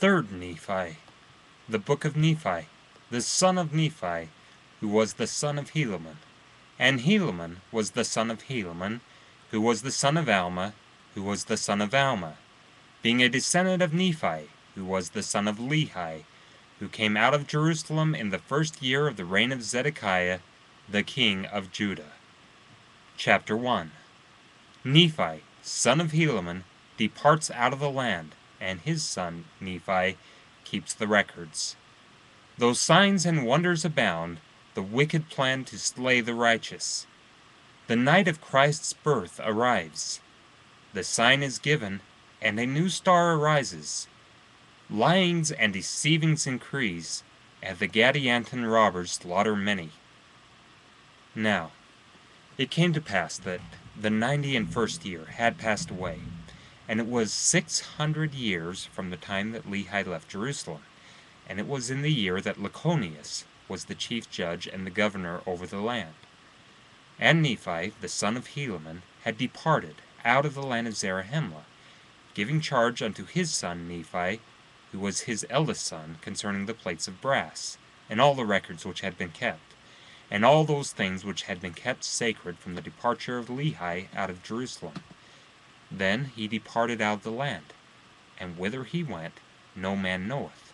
Third Nephi, the book of Nephi, the son of Nephi, who was the son of Helaman. And Helaman was the son of Helaman, who was the son of Alma, who was the son of Alma, being a descendant of Nephi, who was the son of Lehi, who came out of Jerusalem in the first year of the reign of Zedekiah, the king of Judah. Chapter 1. Nephi, son of Helaman, departs out of the land, and his son Nephi keeps the records. Though signs and wonders abound, the wicked plan to slay the righteous. The night of Christ's birth arrives. The sign is given, and a new star arises. Lyings and deceivings increase, and the Gadianton robbers slaughter many. Now, it came to pass that the 91st year had passed away, and it was 600 years from the time that Lehi left Jerusalem, and it was in the year that Lachoneus was the chief judge and the governor over the land. And Nephi, the son of Helaman, had departed out of the land of Zarahemla, giving charge unto his son Nephi, who was his eldest son, concerning the plates of brass, and all the records which had been kept, and all those things which had been kept sacred from the departure of Lehi out of Jerusalem. Then he departed out of the land, and whither he went no man knoweth.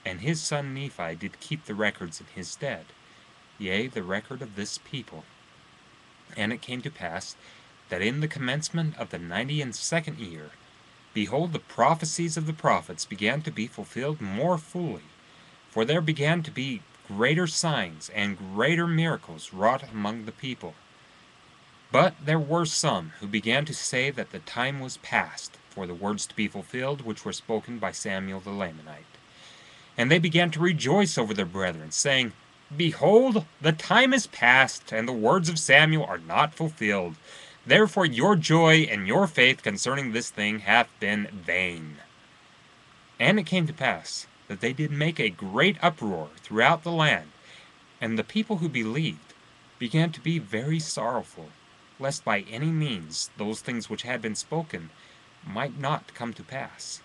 And his son Nephi did keep the records in his stead, yea, the record of this people. And it came to pass that in the commencement of the 92nd year, behold, the prophecies of the prophets began to be fulfilled more fully, for there began to be greater signs and greater miracles wrought among the people. But there were some who began to say that the time was past for the words to be fulfilled which were spoken by Samuel the Lamanite. And they began to rejoice over their brethren, saying, Behold, the time is past, and the words of Samuel are not fulfilled. Therefore your joy and your faith concerning this thing hath been vain. And it came to pass that they did make a great uproar throughout the land, and the people who believed began to be very sorrowful, lest by any means those things which had been spoken might not come to pass.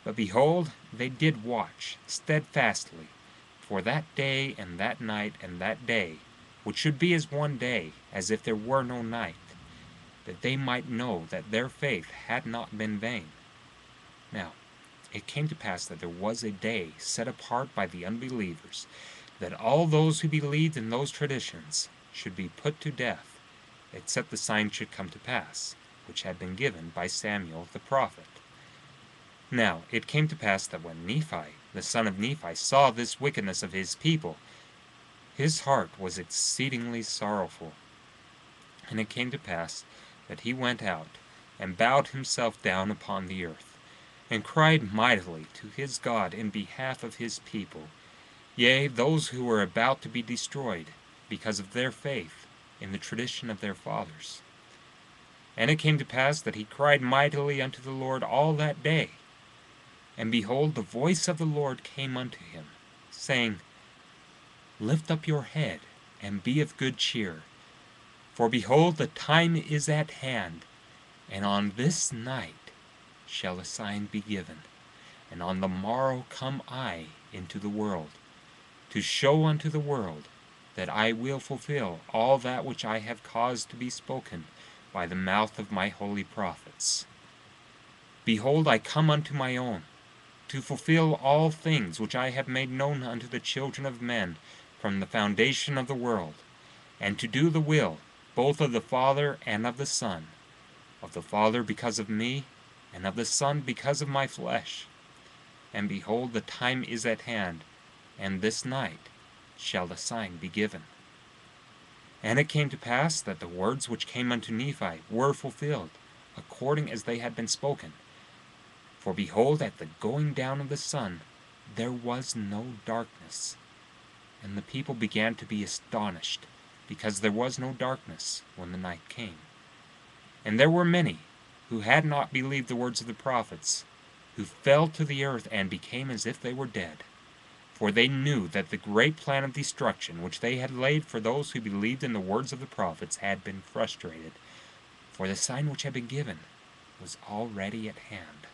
But behold, they did watch steadfastly for that day and that night and that day, which should be as one day, as if there were no night, that they might know that their faith had not been vain. Now, it came to pass that there was a day set apart by the unbelievers, that all those who believed in those traditions should be put to death, except the sign should come to pass, which had been given by Samuel the prophet. Now it came to pass that when Nephi, the son of Nephi, saw this wickedness of his people, his heart was exceedingly sorrowful. And it came to pass that he went out, and bowed himself down upon the earth, and cried mightily to his God in behalf of his people, yea, those who were about to be destroyed, because of their faith in the tradition of their fathers. And it came to pass that he cried mightily unto the Lord all that day. And behold, the voice of the Lord came unto him, saying, Lift up your head, and be of good cheer. For behold, the time is at hand, and on this night shall a sign be given. And on the morrow come I into the world, to show unto the world that I will fulfill all that which I have caused to be spoken by the mouth of my holy prophets. Behold, I come unto my own, to fulfill all things which I have made known unto the children of men from the foundation of the world, and to do the will both of the Father and of the Son, of the Father because of me, and of the Son because of my flesh. And behold, the time is at hand, and this night shall the sign be given. And it came to pass that the words which came unto Nephi were fulfilled, according as they had been spoken. For behold, at the going down of the sun there was no darkness. And the people began to be astonished, because there was no darkness when the night came. And there were many who had not believed the words of the prophets, who fell to the earth and became as if they were dead. For they knew that the great plan of destruction which they had laid for those who believed in the words of the prophets had been frustrated, for the sign which had been given was already at hand.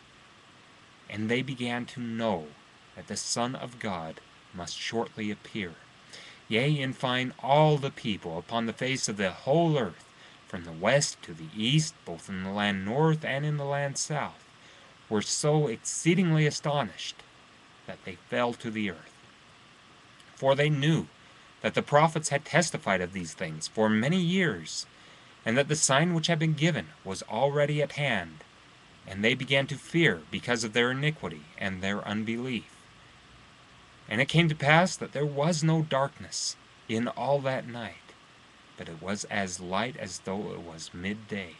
And and they began to know that the Son of God must shortly appear. Yea, in fine, all the people upon the face of the whole earth, from the west to the east, both in the land north and in the land south, were so exceedingly astonished that they fell to the earth. For they knew that the prophets had testified of these things for many years, and that the sign which had been given was already at hand, and they began to fear because of their iniquity and their unbelief. And it came to pass that there was no darkness in all that night, but it was as light as though it was midday.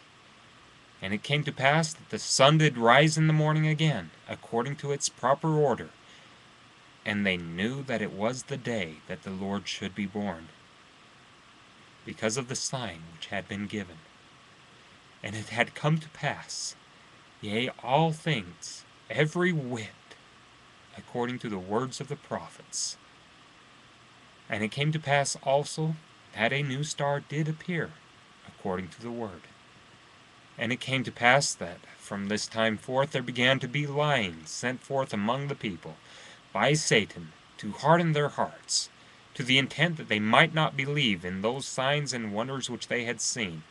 And it came to pass that the sun did rise in the morning again, according to its proper order, and they knew that it was the day that the Lord should be born, because of the sign which had been given. And it had come to pass, yea, all things, every whit, according to the words of the prophets. And it came to pass also that a new star did appear, according to the word. And it came to pass that from this time forth there began to be lyings sent forth among the people by Satan to harden their hearts, to the intent that they might not believe in those signs and wonders which they had seen.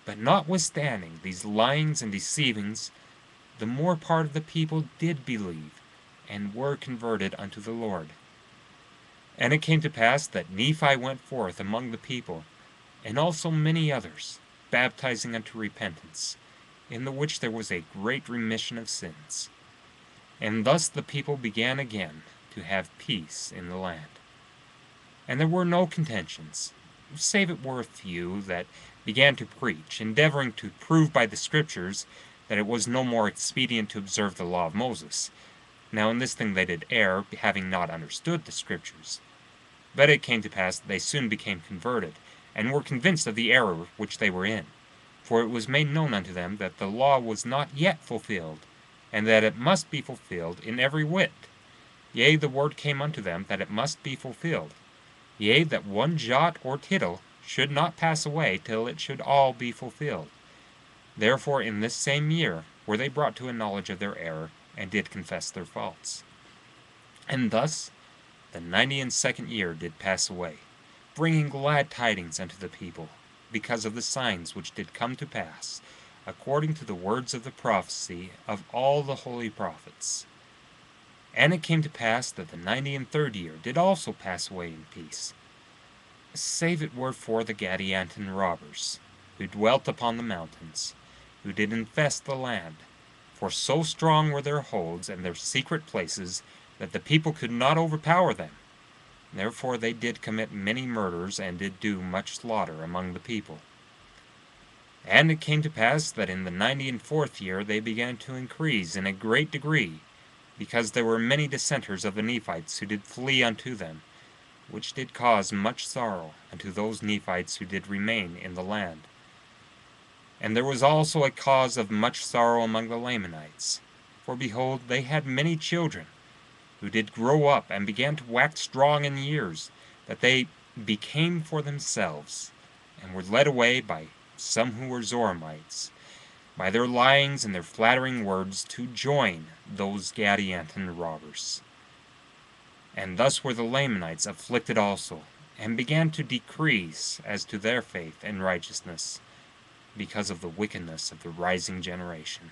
But notwithstanding these lyings and deceivings, the more part of the people did believe, and were converted unto the Lord. And it came to pass that Nephi went forth among the people, and also many others, baptizing unto repentance, in the which there was a great remission of sins. And thus the people began again to have peace in the land. And there were no contentions, save it were a few that began to preach, endeavoring to prove by the Scriptures that it was no more expedient to observe the law of Moses. Now in this thing they did err, having not understood the Scriptures. But it came to pass that they soon became converted, and were convinced of the error which they were in. For it was made known unto them that the law was not yet fulfilled, and that it must be fulfilled in every whit. Yea, the word came unto them that it must be fulfilled. Yea, that one jot or tittle should not pass away till it should all be fulfilled. Therefore in this same year were they brought to a knowledge of their error, and did confess their faults. And thus the 92nd year did pass away, bringing glad tidings unto the people, because of the signs which did come to pass, according to the words of the prophecy of all the holy prophets. And it came to pass that the 93rd year did also pass away in peace, save it were for the Gadianton robbers, who dwelt upon the mountains, who did infest the land. For so strong were their holds and their secret places, that the people could not overpower them. Therefore they did commit many murders, and did do much slaughter among the people. And it came to pass that in the 94th year they began to increase in a great degree, because there were many dissenters of the Nephites who did flee unto them, which did cause much sorrow unto those Nephites who did remain in the land. And there was also a cause of much sorrow among the Lamanites, for behold, they had many children, who did grow up and began to wax strong in years, that they became for themselves, and were led away by some who were Zoramites, by their lyings and their flattering words, to join those Gadianton robbers. And thus were the Lamanites afflicted also, and began to decrease as to their faith and righteousness, because of the wickedness of the rising generation.